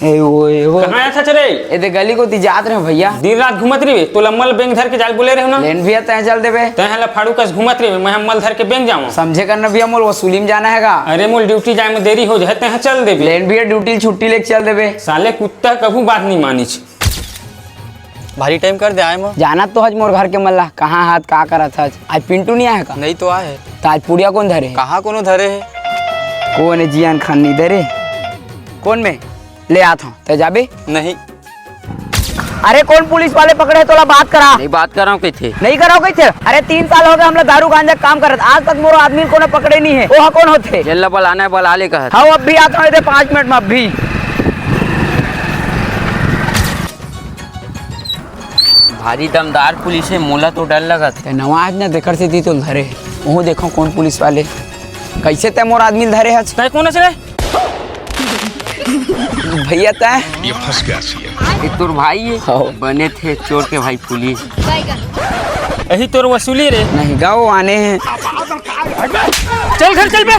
कहाँ आया था चले? ये गली को जात रहे भैया। दिन रात घूमत रही तो लम्मल बैंक धर के जाल बोले रहे ना। लेन भैया तय चल देवे। तय फाड़ू कस घूमत रही मैं मल धर के बैंक जाऊँ। समझे करना भैया मोल वसूली में जाना हैगा। अरे मोल ड्यूटी जाए में देरी हो जाए तय चल देवे। लेन भैया ड्यूटी छुट्टी लेके चल देवे। साले कुत्ता कभू बात नहीं मानी। भारी टाइम कर दे आए मो। जाना तो हज मोर घर के मल्ला कहाँ हाथ का करा था आज पिंटू नहीं आया का? नहीं तो आए। तो आज पुड़िया कौन धरे? कहाँ कोनो धरे है? कौन है जियान खान नहीं धरे? कौन में ले आता हूँ तो जाबे नहीं। अरे कौन पुलिस वाले पकड़े तोला बात करा? नहीं बात कर रहा हूँ थे। नहीं कराओ कैसे? अरे 3 साल हो गए हम लोग दारू गांजा काम करत आज तक मोरो आदमी को न पकड़े नहीं है। वो कौन होते? जल्ला बलाना है बला ले कहा। हाँ अब भी आता हूँ 5 मिनट में अब भी। भारी दमदार पुलिस है मोला तो डर लगा था। नवाज ने देकर से दी तो धरे वो देखो कौन पुलिस वाले कैसे तय मोर आदमी धरे है। तय कौन है भैया तय ये फंस गया। एक तोर भाई है बने थे चोर के भाई पुलिस। यही तोर वसूली रे। नहीं गाँव आने हैं। चल घर चल बे।